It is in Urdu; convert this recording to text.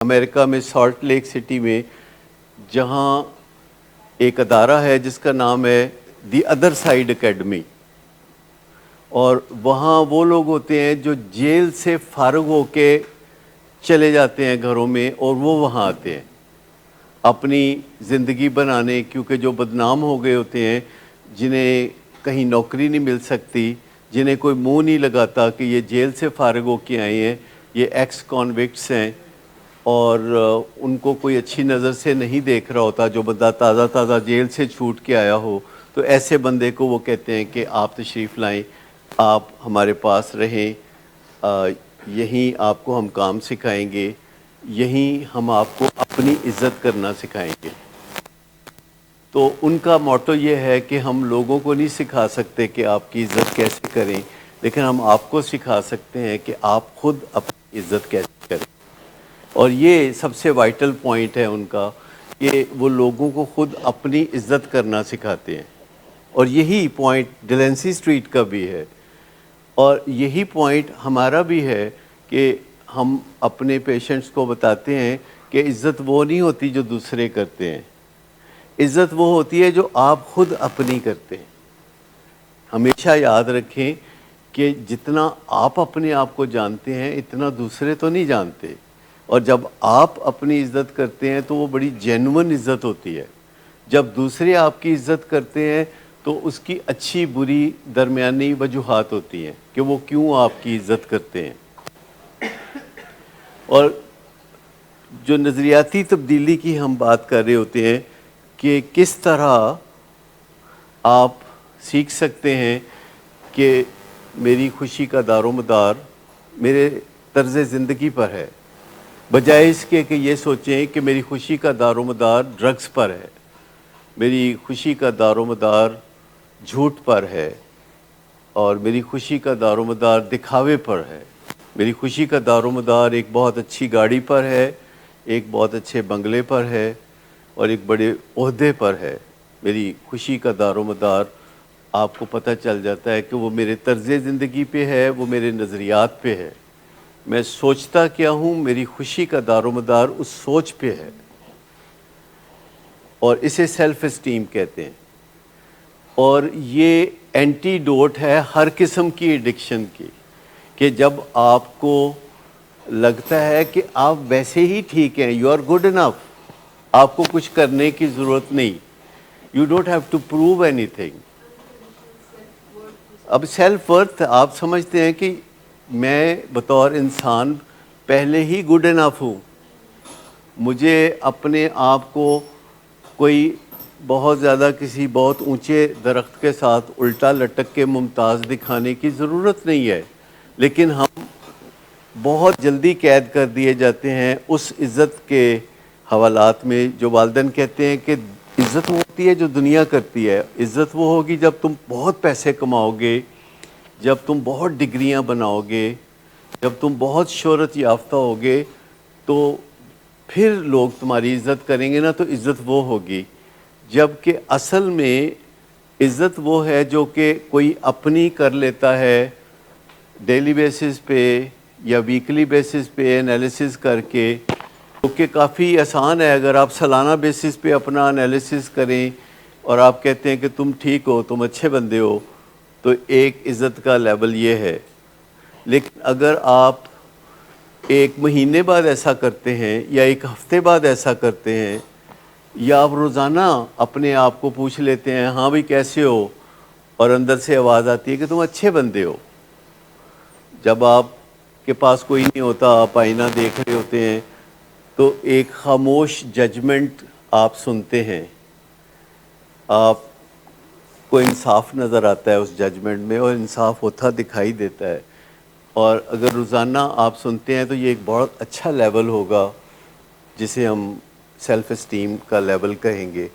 امریکہ میں سالٹ لیک سٹی میں، جہاں ایک ادارہ ہے جس کا نام ہے دی ادر سائڈ اکیڈمی، اور وہاں وہ لوگ ہوتے ہیں جو جیل سے فارغ ہو کے چلے جاتے ہیں گھروں میں، اور وہ وہاں آتے ہیں اپنی زندگی بنانے، کیونکہ جو بدنام ہو گئے ہوتے ہیں، جنہیں کہیں نوکری نہیں مل سکتی، جنہیں کوئی منہ نہیں لگاتا کہ یہ جیل سے فارغ ہو کے آئے ہیں، یہ ایکس کانوکٹس ہیں، اور ان کو کوئی اچھی نظر سے نہیں دیکھ رہا ہوتا، جو بندہ تازہ تازہ جیل سے چھوٹ کے آیا ہو، تو ایسے بندے کو وہ کہتے ہیں کہ آپ تشریف لائیں، آپ ہمارے پاس رہیں، یہیں آپ کو ہم کام سکھائیں گے، یہیں ہم آپ کو اپنی عزت کرنا سکھائیں گے۔ تو ان کا موٹو یہ ہے کہ ہم لوگوں کو نہیں سکھا سکتے کہ آپ کی عزت کیسے کریں، لیکن ہم آپ کو سکھا سکتے ہیں کہ آپ خود اپنی عزت کیسے کریں۔ اور یہ سب سے وائٹل پوائنٹ ہے ان کا، کہ وہ لوگوں کو خود اپنی عزت کرنا سکھاتے ہیں، اور یہی پوائنٹ ڈیلنسی اسٹریٹ کا بھی ہے، اور یہی پوائنٹ ہمارا بھی ہے کہ ہم اپنے پیشنٹس کو بتاتے ہیں کہ عزت وہ نہیں ہوتی جو دوسرے کرتے ہیں، عزت وہ ہوتی ہے جو آپ خود اپنی کرتے ہیں۔ ہمیشہ یاد رکھیں کہ جتنا آپ اپنے آپ کو جانتے ہیں اتنا دوسرے تو نہیں جانتے، اور جب آپ اپنی عزت کرتے ہیں تو وہ بڑی جینون عزت ہوتی ہے۔ جب دوسرے آپ کی عزت کرتے ہیں تو اس کی اچھی بری درمیانی وجوہات ہوتی ہیں کہ وہ کیوں آپ کی عزت کرتے ہیں۔ اور جو نظریاتی تبدیلی کی ہم بات کر رہے ہوتے ہیں کہ کس طرح آپ سیکھ سکتے ہیں کہ میری خوشی کا دار و مدار میرے طرز زندگی پر ہے، بجائے اس کے کہ یہ سوچیں کہ میری خوشی کا دار و مدار ڈرگز پر ہے، میری خوشی کا دار و مدار جھوٹ پر ہے، اور میری خوشی کا دار و مدار دکھاوے پر ہے، میری خوشی کا دار و مدار ایک بہت اچھی گاڑی پر ہے، ایک بہت اچھے بنگلے پر ہے، اور ایک بڑے عہدے پر ہے۔ میری خوشی کا دار و مدار آپ کو پتہ چل جاتا ہے کہ وہ میرے طرز زندگی پہ ہے، وہ میرے نظریات پہ ہے، میں سوچتا کیا ہوں، میری خوشی کا دار و مدار اس سوچ پہ ہے، اور اسے سیلف اسٹیم کہتے ہیں۔ اور یہ اینٹی ڈوٹ ہے ہر قسم کی ایڈکشن کی، کہ جب آپ کو لگتا ہے کہ آپ ویسے ہی ٹھیک ہیں، یو آر گڈ انف، آپ کو کچھ کرنے کی ضرورت نہیں، you don't have to prove anything. اب سیلف ورتھ آپ سمجھتے ہیں کہ میں بطور انسان پہلے ہی گڈ انف ہوں، مجھے اپنے آپ کو کوئی بہت زیادہ کسی بہت اونچے درخت کے ساتھ الٹا لٹک کے ممتاز دکھانے کی ضرورت نہیں ہے، لیکن ہم بہت جلدی قید کر دیے جاتے ہیں اس عزت کے حوالات میں، جو والدین کہتے ہیں کہ عزت وہ ہوتی ہے جو دنیا کرتی ہے، عزت وہ ہوگی جب تم بہت پیسے کماؤ گے، جب تم بہت ڈگریاں بناؤ گے، جب تم بہت شہرت یافتہ ہوگے، تو پھر لوگ تمہاری عزت کریں گے نا، تو عزت وہ ہوگی۔ جبکہ اصل میں عزت وہ ہے جو کہ کوئی اپنی کر لیتا ہے ڈیلی بیسس پہ یا ویکلی بیسس پہ انالیسس کر کے، کیونکہ کافی آسان ہے اگر آپ سالانہ بیسس پہ اپنا انالیسس کریں اور آپ کہتے ہیں کہ تم ٹھیک ہو، تم اچھے بندے ہو، تو ایک عزت کا لیول یہ ہے۔ لیکن اگر آپ ایک مہینے بعد ایسا کرتے ہیں یا ایک ہفتے بعد ایسا کرتے ہیں، یا آپ روزانہ اپنے آپ کو پوچھ لیتے ہیں ہاں بھئی کیسے ہو، اور اندر سے آواز آتی ہے کہ تم اچھے بندے ہو، جب آپ کے پاس کوئی نہیں ہوتا، آپ آئینہ دیکھ رہے ہوتے ہیں، تو ایک خاموش ججمنٹ آپ سنتے ہیں، آپ کو انصاف نظر آتا ہے اس ججمنٹ میں، اور انصاف ہوتا دکھائی دیتا ہے۔ اور اگر روزانہ آپ سنتے ہیں تو یہ ایک بہت اچھا لیول ہوگا جسے ہم سیلف اسٹیم کا لیول کہیں گے۔